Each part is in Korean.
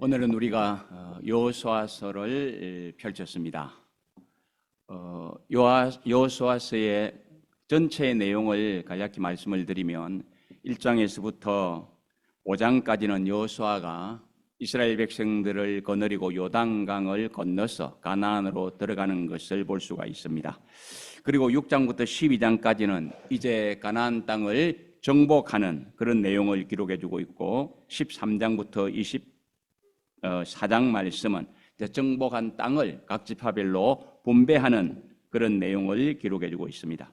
오늘은 우리가 여호수아서를 펼쳤습니다. 여호수아서의 전체 내용을 간략히 말씀을 드리면 1장에서부터 5장까지는 여호수아가 이스라엘 백성들을 거느리고 요단강을 건너서 가나안으로 들어가는 것을 볼 수가 있습니다. 그리고 6장부터 12장까지는 이제 가나안 땅을 정복하는 그런 내용을 기록해 주고 있고 13장부터 24장 말씀은 정복한 땅을 각 지파별로 분배하는 그런 내용을 기록해 주고 있습니다.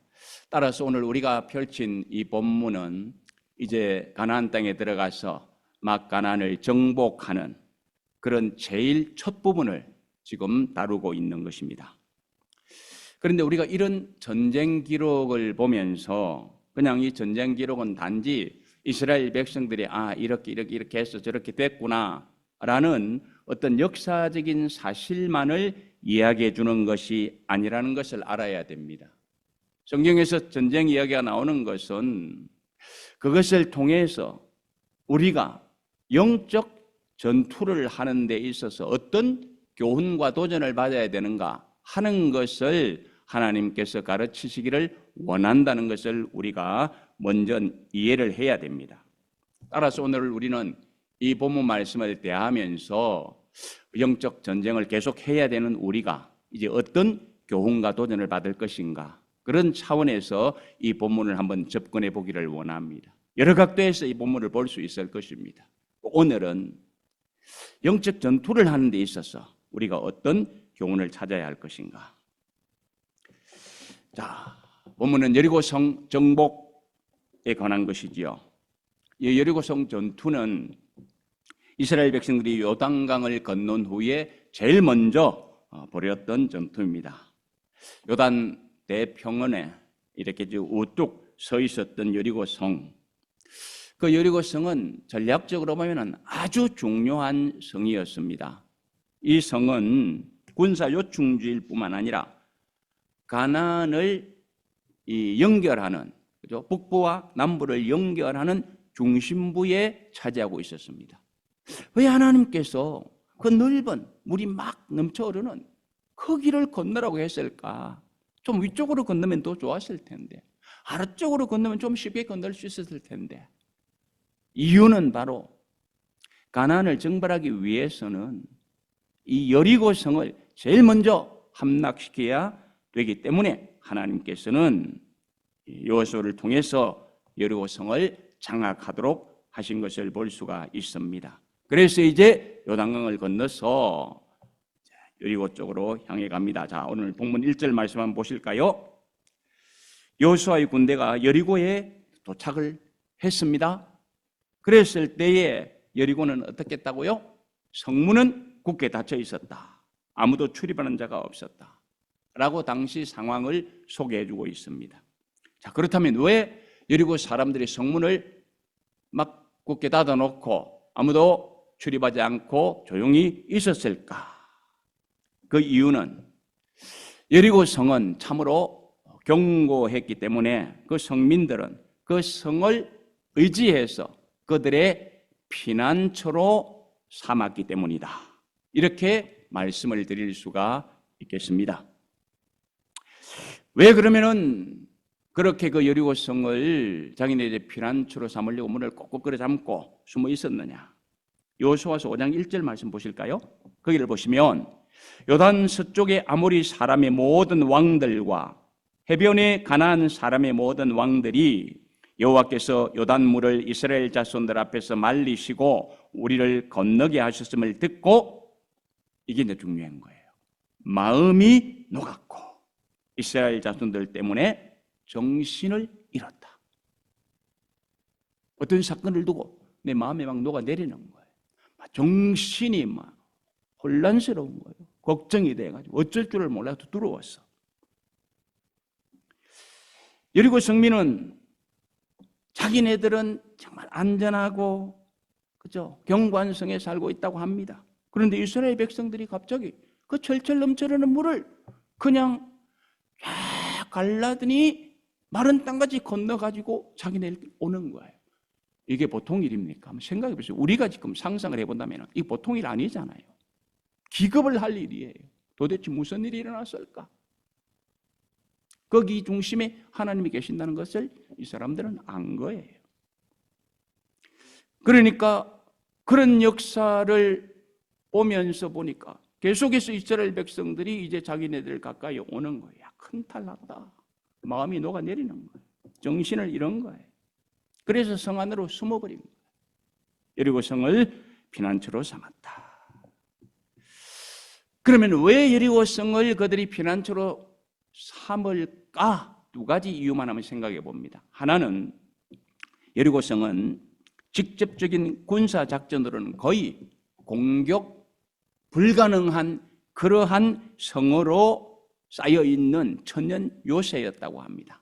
따라서 오늘 우리가 펼친 이 본문은 이제 가나안 땅에 들어가서 막 가나안을 정복하는 그런 제일 첫 부분을 지금 다루고 있는 것입니다. 그런데 우리가 이런 전쟁 기록을 보면서 그냥 이 전쟁 기록은 단지 이스라엘 백성들이 이렇게 해서 저렇게 됐구나 라는 어떤 역사적인 사실만을 이야기해 주는 것이 아니라는 것을 알아야 됩니다. 성경에서 전쟁 이야기가 나오는 것은 그것을 통해서 우리가 영적 전투를 하는 데 있어서 어떤 교훈과 도전을 받아야 되는가 하는 것을 하나님께서 가르치시기를 원한다는 것을 우리가 먼저 이해를 해야 됩니다. 따라서 오늘 우리는 이 본문 말씀을 대하면서 영적 전쟁을 계속해야 되는 우리가 이제 어떤 교훈과 도전을 받을 것인가, 그런 차원에서 이 본문을 한번 접근해 보기를 원합니다. 여러 각도에서 이 본문을 볼 수 있을 것입니다. 오늘은 영적 전투를 하는 데 있어서 우리가 어떤 교훈을 찾아야 할 것인가. 자, 본문은 여리고성 정복에 관한 것이지요. 이 여리고성 전투는 이스라엘 백성들이 요단강을 건넌 후에 제일 먼저 벌였던 전투입니다. 요단 대평원에 이렇게 우뚝 서 있었던 여리고성, 그 여리고성은 전략적으로 보면 아주 중요한 성이었습니다. 이 성은 군사 요충지일 뿐만 아니라 가나안을 연결하는, 그죠? 북부와 남부를 연결하는 중심부에 차지하고 있었습니다. 왜 하나님께서 그 넓은 물이 막 넘쳐흐르는 그 길을 건너라고 했을까? 좀 위쪽으로 건너면 더 좋았을 텐데, 아래쪽으로 건너면 좀 쉽게 건널 수 있었을 텐데. 이유는 바로 가나안을 정벌하기 위해서는 이 여리고성을 제일 먼저 함락시켜야 되기 때문에 하나님께서는 여호수아를 통해서 여리고성을 장악하도록 하신 것을 볼 수가 있습니다. 그래서 이제 요단강을 건너서 여리고 쪽으로 향해 갑니다. 자, 오늘 본문 1절 말씀 한번 보실까요? 여호수아의 군대가 여리고에 도착을 했습니다. 그랬을 때에 여리고는 어떻게 했다고요? 성문은 굳게 닫혀 있었다. 아무도 출입하는 자가 없었다. 라고 당시 상황을 소개해 주고 있습니다. 자, 그렇다면 왜 여리고 사람들이 성문을 막 굳게 닫아 놓고 아무도 출입하지 않고 조용히 있었을까? 그 이유는 여리고 성은 참으로 견고했기 때문에 그 성민들은 그 성을 의지해서 그들의 피난처로 삼았기 때문이다. 이렇게 말씀을 드릴 수가 있겠습니다. 왜 그러면은 그렇게 그 여리고성을 자기네의 피난처로 삼으려고 문을 꼭꼭 끌어 잠고 숨어 있었느냐? 여호수아서 5장 1절 말씀 보실까요? 거기를 보시면 요단 서쪽의 아모리 사람의 모든 왕들과 해변의 가나안 사람의 모든 왕들이 여호와께서 요단물을 이스라엘 자손들 앞에서 말리시고 우리를 건너게 하셨음을 듣고, 이게 이제 중요한 거예요. 마음이 녹았고 이스라엘 자손들 때문에 정신을 잃었다. 어떤 사건을 두고 내 마음에 막 녹아내리는 거예요. 정신이 막 혼란스러운 거예요. 걱정이 돼가지고 어쩔 줄을 몰라서 두려웠어. 여리고 성민은 자기네들은 정말 안전하고, 그죠? 경관성에 살고 있다고 합니다. 그런데 이스라엘 백성들이 갑자기 그 철철 넘쳐흐르는 물을 그냥 쫙 갈라더니 마른 땅까지 건너가지고 자기네들 오는 거예요. 이게 보통 일입니까? 한번 생각해 보세요. 우리가 지금 상상을 해본다면 이게 보통 일 아니잖아요. 기겁을 할 일이에요. 도대체 무슨 일이 일어났을까? 거기 중심에 하나님이 계신다는 것을 이 사람들은 안 거예요. 그러니까 그런 역사를 보면서 보니까 계속해서 이스라엘 백성들이 이제 자기네들 가까이 오는 거예요. 큰 탈 났다. 마음이 녹아내리는 거예요. 정신을 잃은 거예요. 그래서 성 안으로 숨어버린 거예요. 여리고 성을 피난처로 삼았다. 그러면 왜 여리고 성을 그들이 피난처로 삼을까? 두 가지 이유만 한번 생각해 봅니다. 하나는 여리고 성은 직접적인 군사 작전으로는 거의 공격 불가능한 그러한 성으로 쌓여 있는 천년 요새였다고 합니다.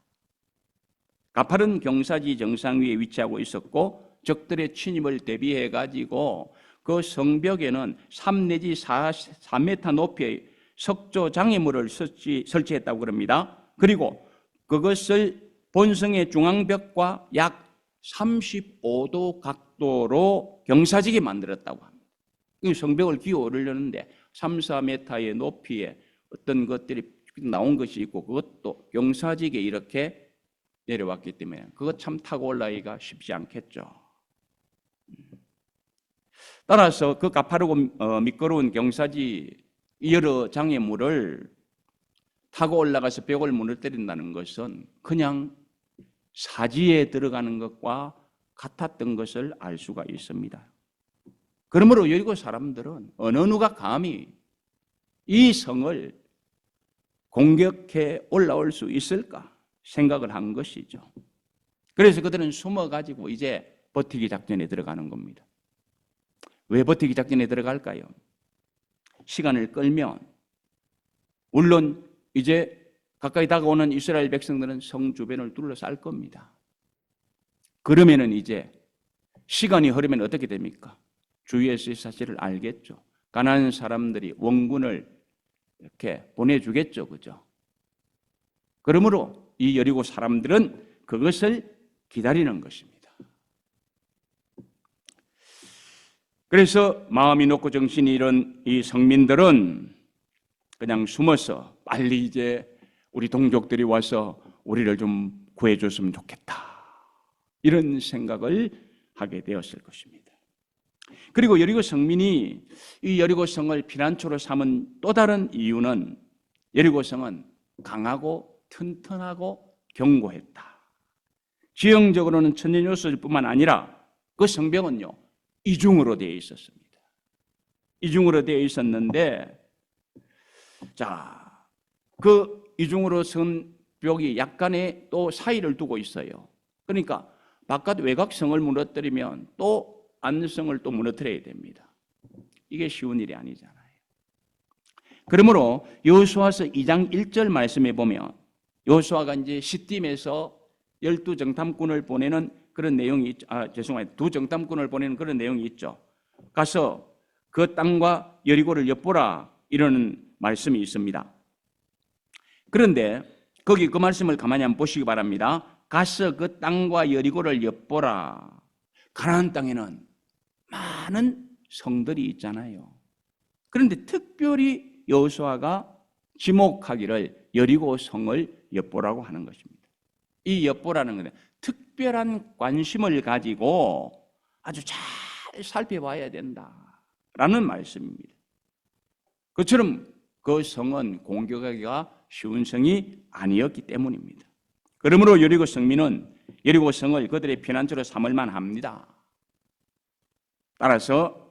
가파른 경사지 정상 위에 위치하고 있었고 적들의 침입을 대비해 가지고 그 성벽에는 3 내지 4m 높이의 석조 장애물을 설치했다고 합니다. 그리고 그것을 본성의 중앙벽과 약 35도 각도로 경사지게 만들었다고 합니다. 이 성벽을 기어 오르려는데 3, 4m의 높이에 어떤 것들이 나온 것이 있고 그것도 경사지게 이렇게 내려왔기 때문에 그것 참 타고 올라가기가 쉽지 않겠죠. 따라서 그 가파르고 미끄러운 경사지 여러 장애물을 타고 올라가서 벽을 무너뜨린다는 것은 그냥 사지에 들어가는 것과 같았던 것을 알 수가 있습니다. 그러므로 여리고 사람들은 어느 누가 감히 이 성을 공격해 올라올 수 있을까 생각을 한 것이죠. 그래서 그들은 숨어가지고 이제 버티기 작전에 들어가는 겁니다. 왜 버티기 작전에 들어갈까요? 시간을 끌면 물론 이제 가까이 다가오는 이스라엘 백성들은 성 주변을 둘러쌀 겁니다. 그러면은 이제 시간이 흐르면 어떻게 됩니까? 주위에서의 사실을 알겠죠. 가난한 사람들이 원군을 이렇게 보내주겠죠, 그죠? 그러므로 이 여리고 사람들은 그것을 기다리는 것입니다. 그래서 마음이 높고 정신이 이런 이 성민들은 그냥 숨어서 빨리 이제 우리 동족들이 와서 우리를 좀 구해줬으면 좋겠다. 이런 생각을 하게 되었을 것입니다. 그리고 여리고 성민이 이 여리고 성을 피난처로 삼은 또 다른 이유는 여리고 성은 강하고 튼튼하고 견고했다. 지형적으로는 천년 요소뿐만 아니라 그 성벽은요 이중으로 되어 있었습니다. 이중으로 되어 있었는데 자, 그 이중으로 선 벽이 약간의 또 사이를 두고 있어요. 그러니까 바깥 외곽성을 무너뜨리면 또 안성을 또 무너뜨려야 됩니다. 이게 쉬운 일이 아니잖아요. 그러므로 여호수아서 2장 1절 말씀에 보면 여호수아가 이제 시딤에서 12정탐꾼을 보내는 그런 내용이 있죠. 죄송합니다. 2정탐꾼을 보내는 그런 내용이 있죠. 가서 그 땅과 여리고를 엿보라 이러는 말씀이 있습니다. 그런데 거기 그 말씀을 가만히 한번 보시기 바랍니다. 가서 그 땅과 여리고를 엿보라. 가나안 땅에는 많은 성들이 있잖아요. 그런데 특별히 여호수아가 지목하기를 여리고 성을 엿보라고 하는 것입니다. 이 엿보라는 것은 특별한 관심을 가지고 아주 잘 살펴봐야 된다라는 말씀입니다. 그처럼 그 성은 공격하기가 쉬운 성이 아니었기 때문입니다. 그러므로 여리고 성민은 여리고 성을 그들의 피난처로 삼을 만합니다. 따라서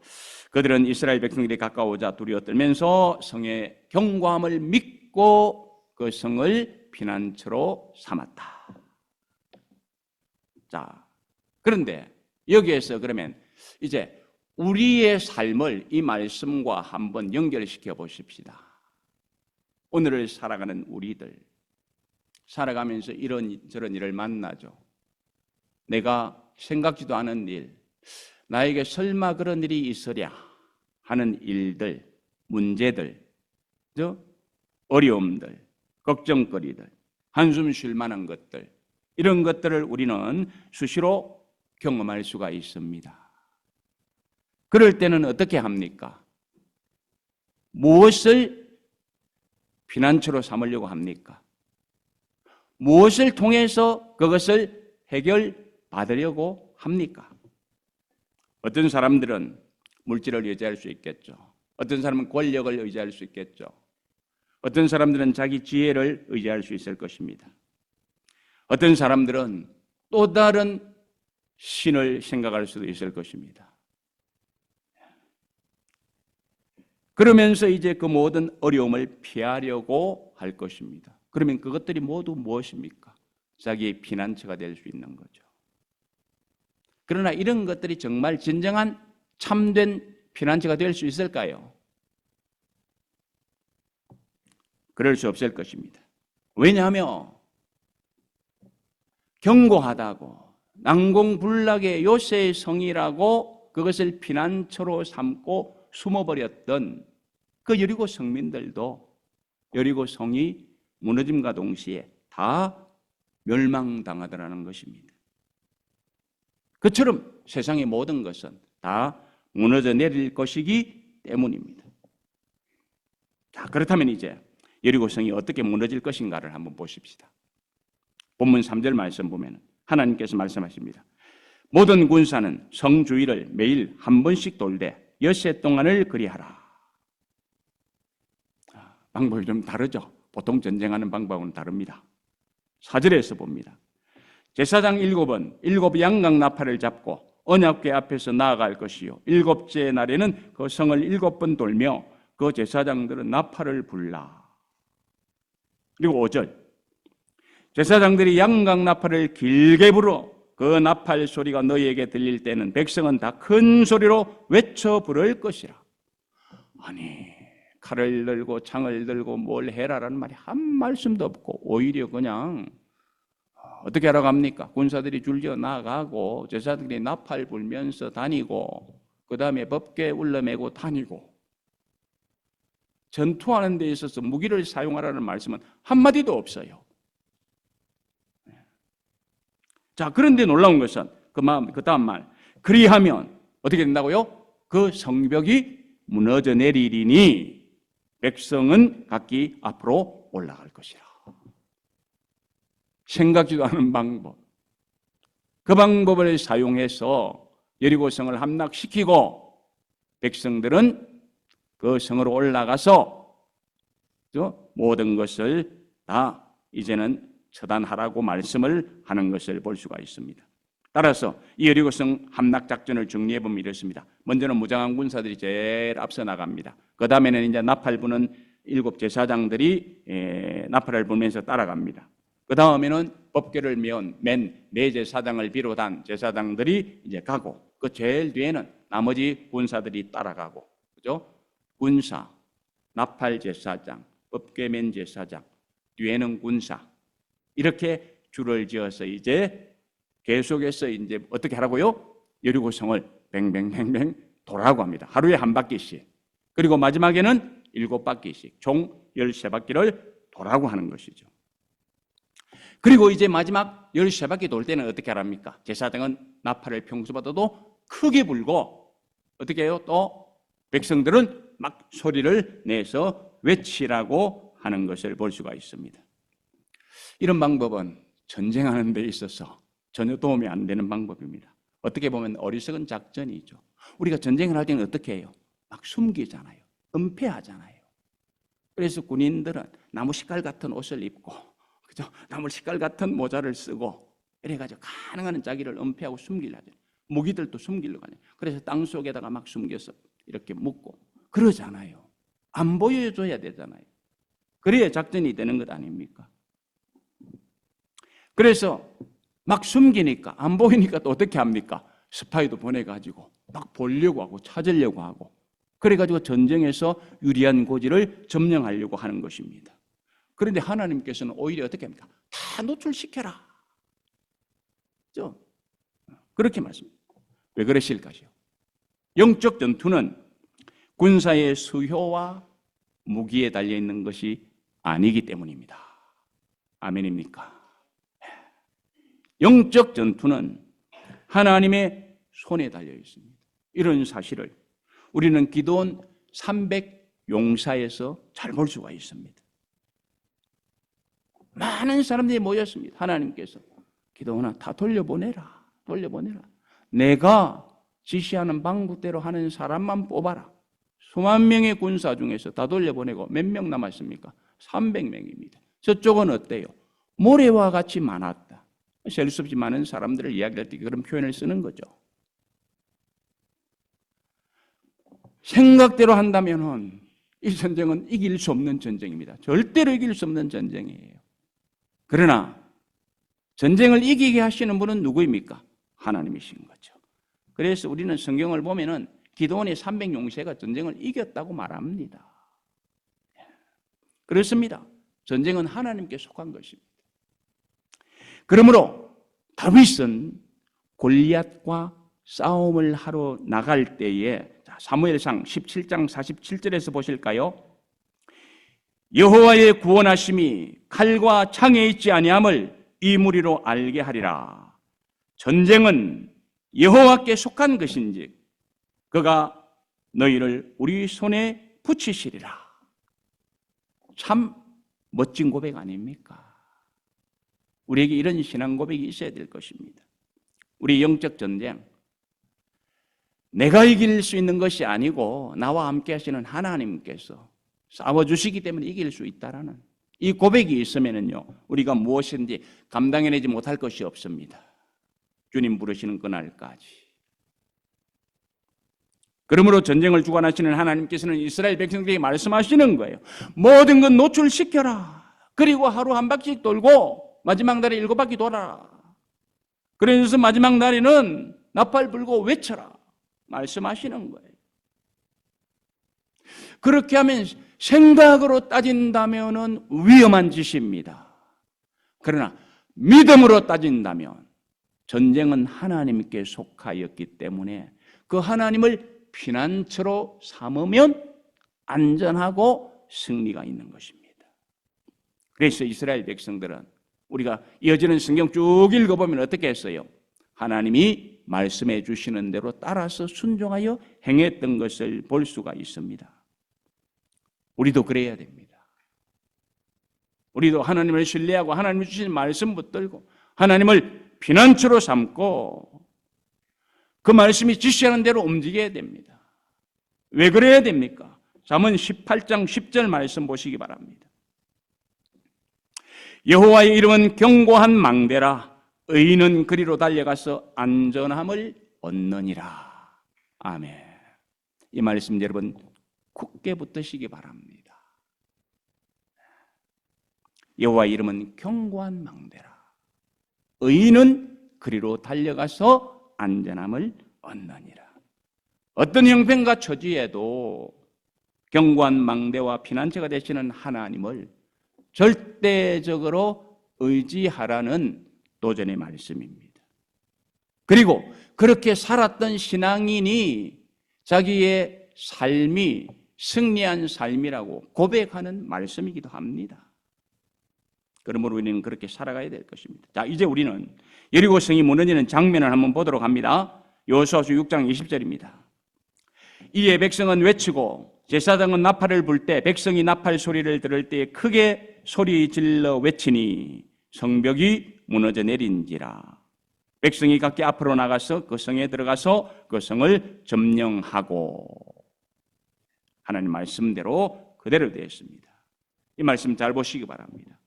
그들은 이스라엘 백성들이 가까워오자 두려워 떨면서 성의 견고함을 믿고 그 성을 피난처로 삼았다. 자, 그런데 여기에서 그러면 이제 우리의 삶을 이 말씀과 한번 연결시켜 보십시다. 오늘을 살아가는 우리들, 살아가면서 이런저런 일을 만나죠. 내가 생각지도 않은 일, 나에게 설마 그런 일이 있으랴 하는 일들, 문제들, 어려움들, 걱정거리들, 한숨 쉴 만한 것들, 이런 것들을 우리는 수시로 경험할 수가 있습니다. 그럴 때는 어떻게 합니까? 무엇을 피난처로 삼으려고 합니까? 무엇을 통해서 그것을 해결받으려고 합니까? 어떤 사람들은 물질을 의지할 수 있겠죠. 어떤 사람은 권력을 의지할 수 있겠죠. 어떤 사람들은 자기 지혜를 의지할 수 있을 것입니다. 어떤 사람들은 또 다른 신을 생각할 수도 있을 것입니다. 그러면서 이제 그 모든 어려움을 피하려고 할 것입니다. 그러면 그것들이 모두 무엇입니까? 자기의 피난처가 될 수 있는 거죠. 그러나 이런 것들이 정말 진정한 참된 피난처가 될 수 있을까요? 그럴 수 없을 것입니다. 왜냐하면 견고하다고 난공불락의 요새의 성이라고 그것을 피난처로 삼고 숨어버렸던 그 여리고 성민들도 여리고 성이 무너짐과 동시에 다 멸망당하더라는 것입니다. 그처럼 세상의 모든 것은 다 무너져 내릴 것이기 때문입니다. 자, 그렇다면 이제 여리고 성이 어떻게 무너질 것인가를 한번 보십시다. 본문 3절 말씀 보면 하나님께서 말씀하십니다. 모든 군사는 성 주위를 매일 한 번씩 돌되 엿새 동안을 그리하라. 방법이 좀 다르죠. 보통 전쟁하는 방법은 다릅니다. 4절에서 봅니다. 제사장 7은 7 양각 나팔을 잡고 언약궤 앞에서 나아갈 것이요 7째 날에는 그 성을 7번 돌며 그 제사장들은 나팔을 불라. 그리고 5절 제사장들이 양각 나팔을 길게 불어 그 나팔 소리가 너희에게 들릴 때는 백성은 다 큰 소리로 외쳐 부를 것이라. 아니, 칼을 들고 창을 들고 뭘 해라라는 말이 한 말씀도 없고 오히려 그냥 어떻게 하라고 합니까? 군사들이 줄지어 나가고 제사장들이 나팔 불면서 다니고 그 다음에 법궤 울러매고 다니고 전투하는 데 있어서 무기를 사용하라는 말씀은 한마디도 없어요. 자, 그런데 놀라운 것은 그 다음 말 그리하면 어떻게 된다고요? 그 성벽이 무너져 내리리니 백성은 각기 앞으로 올라갈 것이라. 생각지도 않은 방법. 그 방법을 사용해서 여리고성을 함락시키고 백성들은 그 성으로 올라가서 모든 것을 다 이제는 처단하라고 말씀을 하는 것을 볼 수가 있습니다. 따라서 이 여리고성 함락작전을 정리해보면 이렇습니다. 먼저는 무장한 군사들이 제일 앞서 나갑니다. 그 다음에는 이제 나팔 부는 7 제사장들이 나팔을 불면서 따라갑니다. 그 다음에는 법궤를 맨 4제사장을 비롯한 제사장들이 이제 가고 그 제일 뒤에는 나머지 군사들이 따라가고, 그죠? 군사, 나팔 제사장, 법궤 맨 제사장, 뒤에는 군사 이렇게 줄을 지어서 이제 계속해서 이제 어떻게 하라고요? 여리고성을 뱅뱅뱅뱅 돌아가고 합니다. 하루에 한 바퀴씩. 그리고 마지막에는 7바퀴씩, 총 13바퀴를 돌아가고 하는 것이죠. 그리고 이제 마지막 13바퀴 돌 때는 어떻게 하랍니까? 제사장은 나팔을 평소보다도 크게 불고 어떻게 해요? 또 백성들은 막 소리를 내서 외치라고 하는 것을 볼 수가 있습니다. 이런 방법은 전쟁하는 데 있어서 전혀 도움이 안 되는 방법입니다. 어떻게 보면 어리석은 작전이죠. 우리가 전쟁을 할 때는 어떻게 해요? 막 숨기잖아요. 은폐하잖아요. 그래서 군인들은 나무 식갈 같은 옷을 입고, 그죠? 나무 식갈 같은 모자를 쓰고, 이래가지고 가능한 자기를 은폐하고 숨기려 하죠. 무기들도 숨기려고 하죠. 그래서 땅 속에다가 막 숨겨서 이렇게 묻고, 그러잖아요. 안 보여줘야 되잖아요. 그래야 작전이 되는 것 아닙니까? 그래서 막 숨기니까 안 보이니까 또 어떻게 합니까? 스파이도 보내가지고 막 보려고 하고 찾으려고 하고 그래가지고 전쟁에서 유리한 고지를 점령하려고 하는 것입니다. 그런데 하나님께서는 오히려 어떻게 합니까? 다 노출시켜라. 그렇죠? 그렇게 말씀합니다. 왜 그러실까요? 영적 전투는 군사의 수효와 무기에 달려있는 것이 아니기 때문입니다. 아멘입니까? 영적 전투는 하나님의 손에 달려 있습니다. 이런 사실을 우리는 기드온 300용사에서 잘 볼 수가 있습니다. 많은 사람들이 모였습니다. 하나님께서 기드온아, 다 돌려보내라. 내가 지시하는 방법대로 하는 사람만 뽑아라. 수만 명의 군사 중에서 다 돌려보내고 몇 명 남았습니까? 300명입니다. 저쪽은 어때요? 모래와 같이 많았다. 셀 수 없이 많은 사람들을 이야기할 때 그런 표현을 쓰는 거죠. 생각대로 한다면 이 전쟁은 이길 수 없는 전쟁입니다. 절대로 이길 수 없는 전쟁이에요. 그러나 전쟁을 이기게 하시는 분은 누구입니까? 하나님이신 거죠. 그래서 우리는 성경을 보면은 기드온의 300용사가 전쟁을 이겼다고 말합니다. 그렇습니다. 전쟁은 하나님께 속한 것입니다. 그러므로 다윗은 골리앗과 싸움을 하러 나갈 때에 사무엘상 17장 47절에서 보실까요? 여호와의 구원하심이 칼과 창에 있지 아니함을 이 무리로 알게 하리라. 전쟁은 여호와께 속한 것인지 그가 너희를 우리 손에 붙이시리라. 참 멋진 고백 아닙니까? 우리에게 이런 신앙 고백이 있어야 될 것입니다. 우리 영적 전쟁, 내가 이길 수 있는 것이 아니고 나와 함께 하시는 하나님께서 싸워주시기 때문에 이길 수 있다라는 이 고백이 있으면요, 우리가 무엇인지 감당해내지 못할 것이 없습니다. 주님 부르시는 그날까지. 그러므로 전쟁을 주관하시는 하나님께서는 이스라엘 백성들에게 말씀하시는 거예요. 모든 것 노출시켜라. 그리고 하루 한 바퀴 돌고 마지막 날에 7바퀴 돌아라. 그래서 마지막 날에는 나팔 불고 외쳐라. 말씀하시는 거예요. 그렇게 하면 생각으로 따진다면 위험한 짓입니다. 그러나 믿음으로 따진다면 전쟁은 하나님께 속하였기 때문에 그 하나님을 피난처로 삼으면 안전하고 승리가 있는 것입니다. 그래서 이스라엘 백성들은 우리가 이어지는 성경 쭉 읽어보면 어떻게 했어요? 하나님이 말씀해 주시는 대로 따라서 순종하여 행했던 것을 볼 수가 있습니다. 우리도 그래야 됩니다. 우리도 하나님을 신뢰하고 하나님이 주신 말씀 붙들고 하나님을 피난처로 삼고 그 말씀이 지시하는 대로 움직여야 됩니다. 왜 그래야 됩니까? 잠언 18장 10절 말씀 보시기 바랍니다. 여호와의 이름은 견고한 망대라. 의인은 그리로 달려가서 안전함을 얻느니라. 아멘. 이 말씀 여러분 굳게 붙드시기 바랍니다. 여호와의 이름은 견고한 망대라. 의인은 그리로 달려가서 안전함을 얻느니라. 어떤 형편과 처지에도 견고한 망대와 피난처가 되시는 하나님을 절대적으로 의지하라는 도전의 말씀입니다. 그리고 그렇게 살았던 신앙인이 자기의 삶이 승리한 삶이라고 고백하는 말씀이기도 합니다. 그러므로 우리는 그렇게 살아가야 될 것입니다. 자, 이제 우리는 여리고성이 무너지는 장면을 한번 보도록 합니다. 여호수아서 6장 20절입니다. 이에 백성은 외치고 제사장은 나팔을 불 때 백성이 나팔 소리를 들을 때 크게 소리 질러 외치니 성벽이 무너져 내린지라. 백성이 각기 앞으로 나가서 그 성에 들어가서 그 성을 점령하고. 하나님 말씀대로 그대로 되었습니다. 이 말씀 잘 보시기 바랍니다.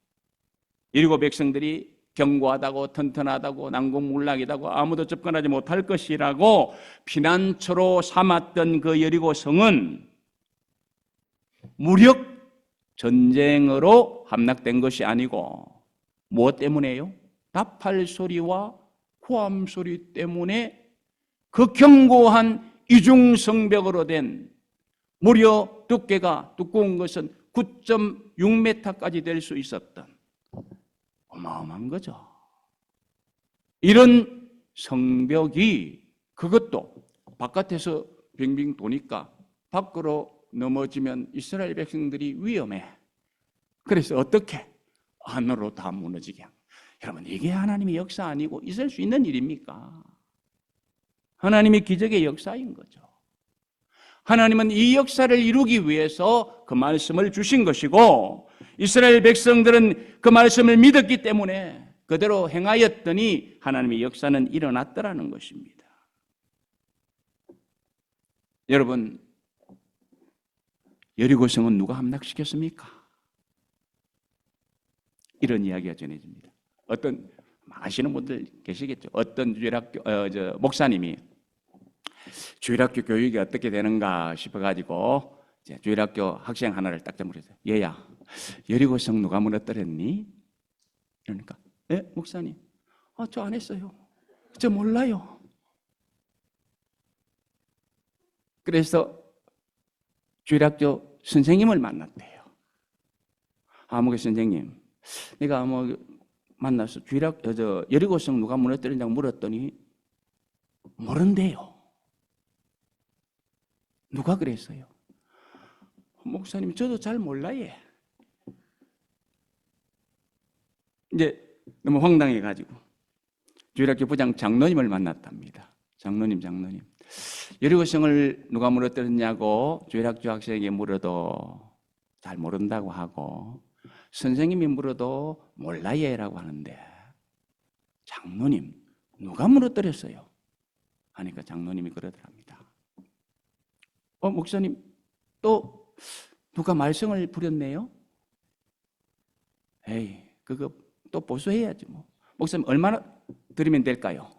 여리고 백성들이 견고하다고 튼튼하다고 난공불락이다고 아무도 접근하지 못할 것이라고 피난처로 삼았던 그 여리고 성은 무력 전쟁으로 함락된 것이 아니고 무엇 때문에요? 나팔 소리와 호암 소리 때문에 그 견고한 이중성벽으로 된 무려 두께가 두꺼운 것은 9.6m까지 될 수 있었던 어마어마한 거죠. 이런 성벽이 그것도 바깥에서 빙빙 도니까 밖으로 넘어지면 이스라엘 백성들이 위험해. 그래서 어떻게? 안으로 다 무너지게. 여러분, 이게 하나님의 역사 아니고 있을 수 있는 일입니까? 하나님의 기적의 역사인 거죠. 하나님은 이 역사를 이루기 위해서 그 말씀을 주신 것이고 이스라엘 백성들은 그 말씀을 믿었기 때문에 그대로 행하였더니 하나님의 역사는 일어났더라는 것입니다. 여러분, 여리고성은 누가 함락시켰습니까? 이런 이야기가 전해집니다. 어떤 아시는 분들 계시겠죠. 어떤 목사님이 주일학교 교육이 어떻게 되는가 싶어가지고 주일학교 학생 하나를 딱 물었어요. 얘야, 여리고성 누가 무너뜨렸니? 그러니까, 예, 목사님, 저 안 했어요. 저 몰라요. 그래서 주일학교 선생님을 만났대요. 목사 선생님, 내가 만나서 여리고성 누가 무너뜨렸냐고 물었더니 모른대요. 누가 그랬어요? 목사님, 저도 잘 몰라요. 이제 너무 황당해가지고 주일학교 부장 장로님을 만났답니다. 장로님. 여리고성을 누가 무너뜨렸냐고 주일학교 학생에게 물어도 잘 모른다고 하고 선생님이 물어도 몰라요라고 하는데 장로님, 누가 무너뜨렸어요? 하니까 장로님이 그러더랍니다. 목사님, 또 누가 말썽을 부렸네요? 에이, 그거 또 보수해야지 뭐. 목사님, 얼마나 드리면 될까요?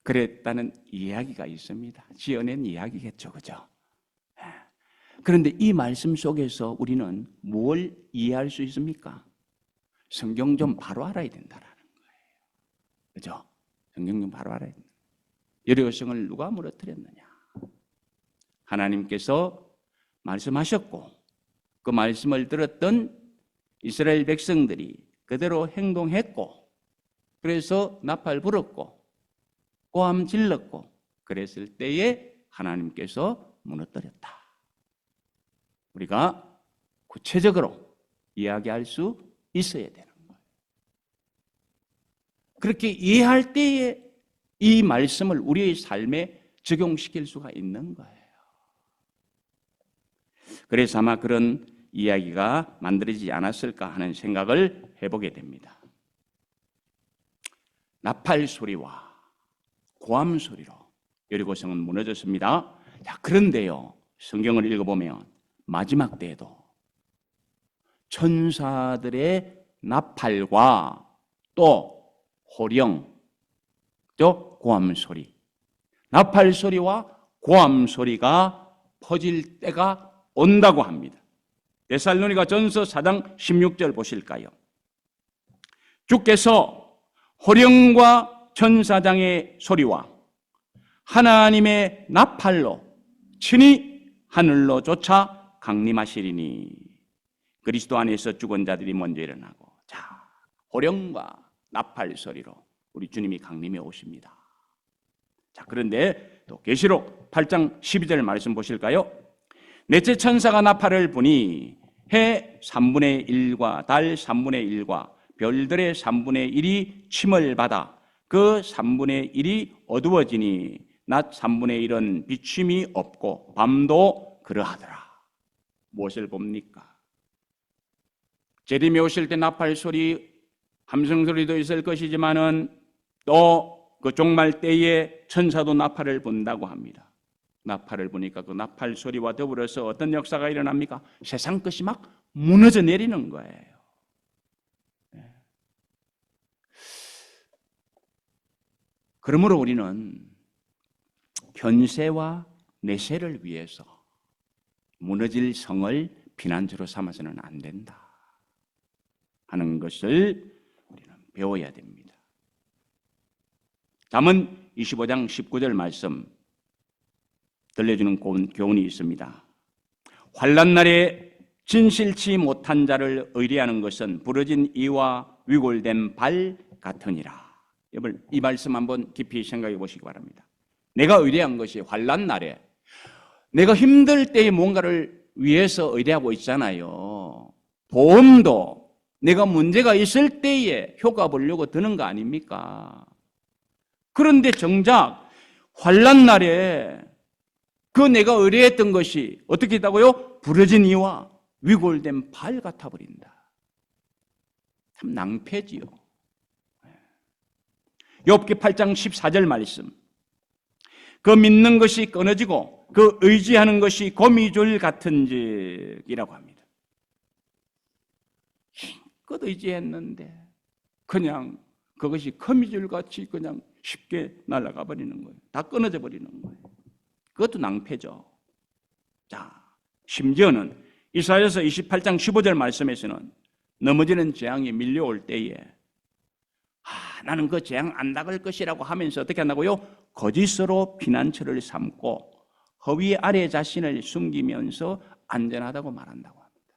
그랬다는 이야기가 있습니다. 지어낸 이야기겠죠, 그죠? 그런데 이 말씀 속에서 우리는 뭘 이해할 수 있습니까? 성경 좀 바로 알아야 된다라는 거예요. 그죠? 성경 좀 바로 알아야 된다. 여리고성을 누가 무너뜨렸느냐? 하나님께서 말씀하셨고 그 말씀을 들었던 이스라엘 백성들이 그대로 행동했고 그래서 나팔 불었고 고함 질렀고 그랬을 때에 하나님께서 무너뜨렸다. 우리가 구체적으로 이야기할 수 있어야 되는 거예요. 그렇게 이해할 때에 이 말씀을 우리의 삶에 적용시킬 수가 있는 거예요. 그래서 아마 그런 이야기가 만들어지지 않았을까 하는 생각을 해보게 됩니다. 나팔 소리와 고함 소리로 여리고성은 무너졌습니다. 자, 그런데요, 성경을 읽어보면 마지막 때에도 천사들의 나팔과 또 호령, 고함 소리, 나팔 소리와 고함 소리가 퍼질 때가 온다고 합니다. 데살로니가 전서 4장 16절 보실까요? 주께서 호령과 천사장의 소리와 하나님의 나팔로 친히 하늘로 쫓아 강림하시리니 그리스도 안에서 죽은 자들이 먼저 일어나고. 자, 호령과 나팔 소리로 우리 주님이 강림해 오십니다. 자, 그런데 또 계시록 8장 12절 말씀 보실까요? 넷째 천사가 나팔을 부니 해 3분의 1과 달 3분의 1과 별들의 3분의 1이 침을 받아 그 3분의 1이 어두워지니 낮 3분의 1은 비침이 없고 밤도 그러하더라. 무엇을 봅니까? 재림이 오실 때 나팔 소리, 함성 소리도 있을 것이지만은 또 그 종말 때에 천사도 나팔을 분다고 합니다. 나팔을 부니까 그 나팔 소리와 더불어서 어떤 역사가 일어납니까? 세상 것이 막 무너져 내리는 거예요. 그러므로 우리는 현세와 내세를 위해서 무너질 성을 피난처로 삼아서는 안 된다 하는 것을 우리는 배워야 됩니다. 잠언 25장 19절 말씀 들려주는 교훈이 있습니다. 환난 날에 진실치 못한 자를 의뢰하는 것은 부러진 이와 위골된 발 같으니라. 여러분, 이 말씀 한번 깊이 생각해 보시기 바랍니다. 내가 의뢰한 것이 환난 날에 내가 힘들 때에 뭔가를 위해서 의뢰하고 있잖아요. 보험도 내가 문제가 있을 때에 효과 보려고 드는 거 아닙니까? 그런데 정작 환난 날에 그 내가 의뢰했던 것이 어떻게 했다고요? 부러진 이와 위골된 발 같아 버린다. 참 낭패지요. 욥기 8장 14절 말씀. 그 믿는 것이 끊어지고 그 의지하는 것이 거미줄 같은지이라고 합니다. 힘껏 의지했는데 그냥 그것이 거미줄같이 그냥 쉽게 날아가 버리는 거예요. 다 끊어져 버리는 거예요. 그것도 낭패죠. 자, 심지어는 이사야서 28장 15절 말씀에서는 넘어지는 재앙이 밀려올 때에 나는 그 재앙 안 당할 것이라고 하면서 어떻게 한다고요? 거짓으로 피난처를 삼고 허위 아래 자신을 숨기면서 안전하다고 말한다고 합니다.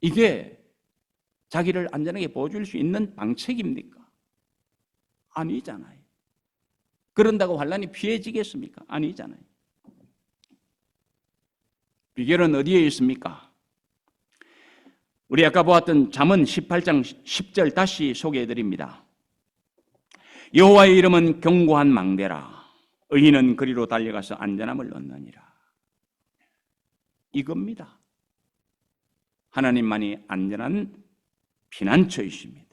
이게 자기를 안전하게 보여줄 수 있는 방책입니까? 아니잖아요. 그런다고 환난이 피해지겠습니까? 아니잖아요. 비결은 어디에 있습니까? 우리 아까 보았던 잠언 18장 10절 다시 소개해드립니다. 여호와의 이름은 견고한 망대라. 의인은 그리로 달려가서 안전함을 얻느니라. 이겁니다. 하나님만이 안전한 피난처이십니다.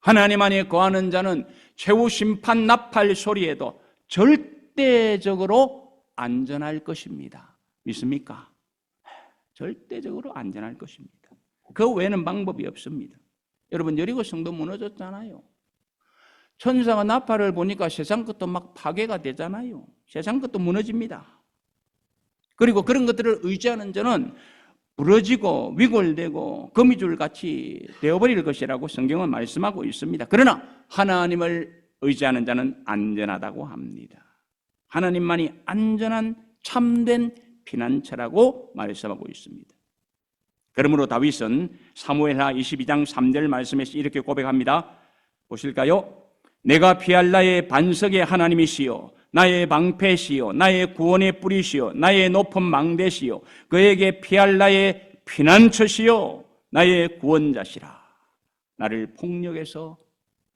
하나님 안에 거하는 자는 최후 심판 나팔 소리에도 절대적으로 안전할 것입니다. 믿습니까? 절대적으로 안전할 것입니다. 그 외에는 방법이 없습니다. 여러분, 여리고 성도 무너졌잖아요. 천사가 나팔을 보니까 세상 것도 막 파괴가 되잖아요. 세상 것도 무너집니다. 그리고 그런 것들을 의지하는 자는 부러지고 위골되고 거미줄같이 되어버릴 것이라고 성경은 말씀하고 있습니다. 그러나 하나님을 의지하는 자는 안전하다고 합니다. 하나님만이 안전한 참된 피난처라고 말씀하고 있습니다. 그러므로 다윗은 사무엘하 22장 3절 말씀에서 이렇게 고백합니다. 보실까요? 내가 피할 나의 반석의 하나님이시요 나의 방패시요 나의 구원의 뿌리시요 나의 높은 망대시요 그에게 피할 나의 피난처시요 나의 구원자시라. 나를 폭력에서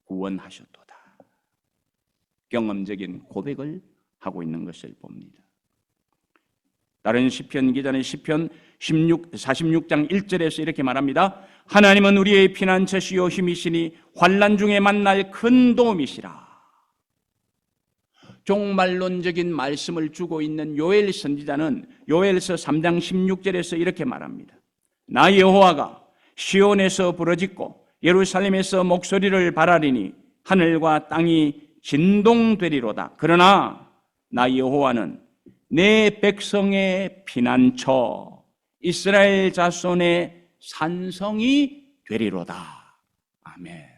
구원하셨도다. 경험적인 고백을 하고 있는 것을 봅니다. 다른 시편 기자는 시편 46장 1절에서 이렇게 말합니다. 하나님은 우리의 피난처시요 힘이시니 환난 중에 만날 큰 도움이시라. 종말론적인 말씀을 주고 있는 요엘 선지자는 요엘서 3장 16절에서 이렇게 말합니다. 나 여호와가 시온에서 부르짖고 예루살렘에서 목소리를 발하리니 하늘과 땅이 진동되리로다. 그러나 나 여호와는 내 백성의 피난처 이스라엘 자손의 산성이 되리로다. 아멘.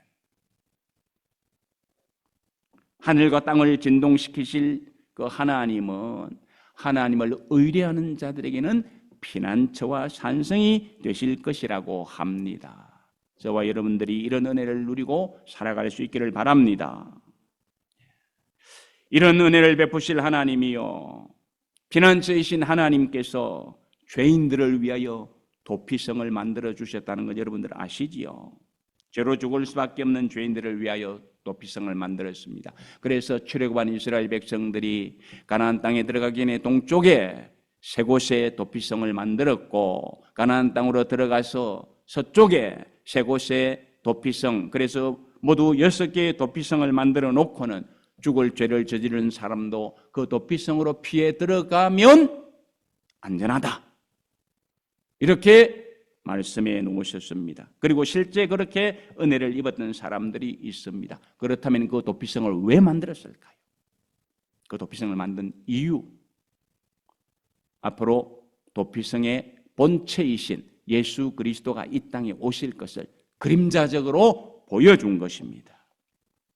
하늘과 땅을 진동시키실 그 하나님은 하나님을 의뢰하는 자들에게는 피난처와 산성이 되실 것이라고 합니다. 저와 여러분들이 이런 은혜를 누리고 살아갈 수 있기를 바랍니다. 이런 은혜를 베푸실 하나님이요 피난처이신 하나님께서 죄인들을 위하여 도피성을 만들어 주셨다는 것 여러분들 아시지요? 죄로 죽을 수밖에 없는 죄인들을 위하여 도피성을 만들었습니다. 그래서 출애굽한 이스라엘 백성들이 가나안 땅에 들어가기 전에 동쪽에 세 곳에 도피성을 만들었고 가나안 땅으로 들어가서 서쪽에 세 곳에 도피성, 그래서 모두 6개의 도피성을 만들어 놓고는 죽을 죄를 저지른 사람도 그 도피성으로 피해 들어가면 안전하다. 이렇게 말씀해 놓으셨습니다. 그리고 실제 그렇게 은혜를 입었던 사람들이 있습니다. 그렇다면 그 도피성을 왜 만들었을까요? 그 도피성을 만든 이유, 앞으로 도피성의 본체이신 예수 그리스도가 이 땅에 오실 것을 그림자적으로 보여준 것입니다.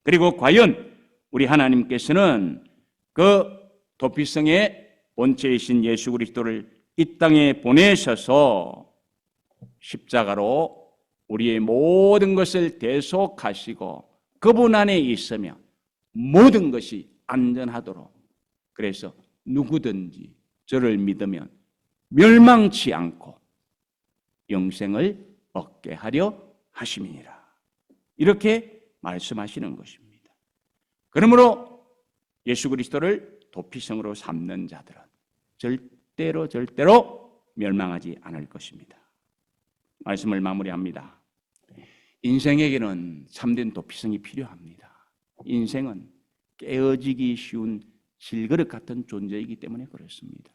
그리고 과연 우리 하나님께서는 그 도피성의 본체이신 예수 그리스도를 이 땅에 보내셔서 십자가로 우리의 모든 것을 대속하시고 그분 안에 있으면 모든 것이 안전하도록, 그래서 누구든지 저를 믿으면 멸망치 않고 영생을 얻게 하려 하심이니라. 이렇게 말씀하시는 것입니다. 그러므로 예수 그리스도를 도피성으로 삼는 자들은 절대로 멸망하지 않을 것입니다. 말씀을 마무리합니다. 인생에게는 참된 도피성이 필요합니다. 인생은 깨어지기 쉬운 질그릇 같은 존재이기 때문에 그렇습니다.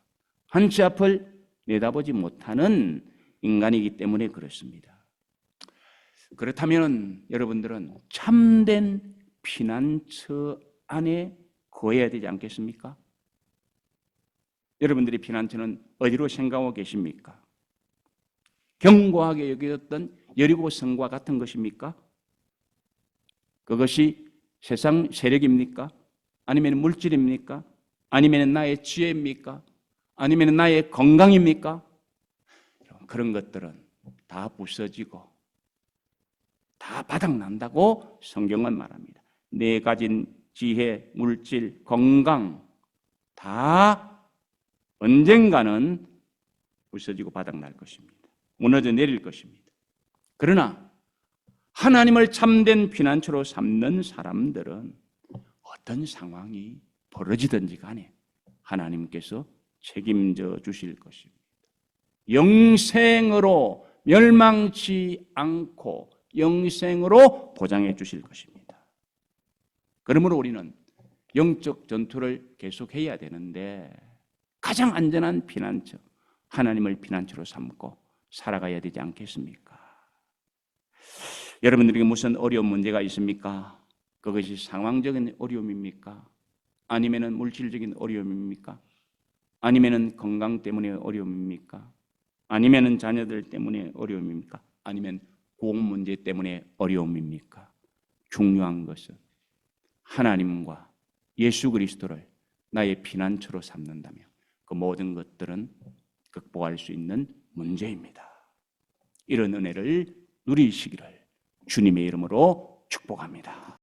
한치 앞을 내다보지 못하는 인간이기 때문에 그렇습니다. 그렇다면 여러분들은 참된 피난처 안에 거해야 되지 않겠습니까? 여러분들의 피난처는 어디로 생각하고 계십니까? 견고하게 여겨졌던 여리고 성과 같은 것입니까? 그것이 세상 세력입니까? 아니면 물질입니까? 아니면 나의 지혜입니까? 아니면 나의 건강입니까? 그런 것들은 다 부서지고 다 바닥난다고 성경은 말합니다. 내 가진 지혜, 물질, 건강 다 언젠가는 부서지고 바닥날 것입니다. 무너져 내릴 것입니다. 그러나 하나님을 참된 피난처로 삼는 사람들은 어떤 상황이 벌어지든지 간에 하나님께서 책임져 주실 것입니다. 영생으로 멸망치 않고 영생으로 보장해 주실 것입니다. 그러므로 우리는 영적 전투를 계속해야 되는데 가장 안전한 피난처, 하나님을 피난처로 삼고 살아가야 되지 않겠습니까? 여러분들에게 무슨 어려운 문제가 있습니까? 그것이 상황적인 어려움입니까? 아니면 물질적인 어려움입니까? 아니면 건강 때문에 어려움입니까? 아니면 자녀들 때문에 어려움입니까? 아니면 공 문제 때문에 어려움입니까? 중요한 것은 하나님과 예수 그리스도를 나의 피난처로 삼는다면 그 모든 것들은 극복할 수 있는 문제입니다. 이런 은혜를 누리시기를 주님의 이름으로 축복합니다.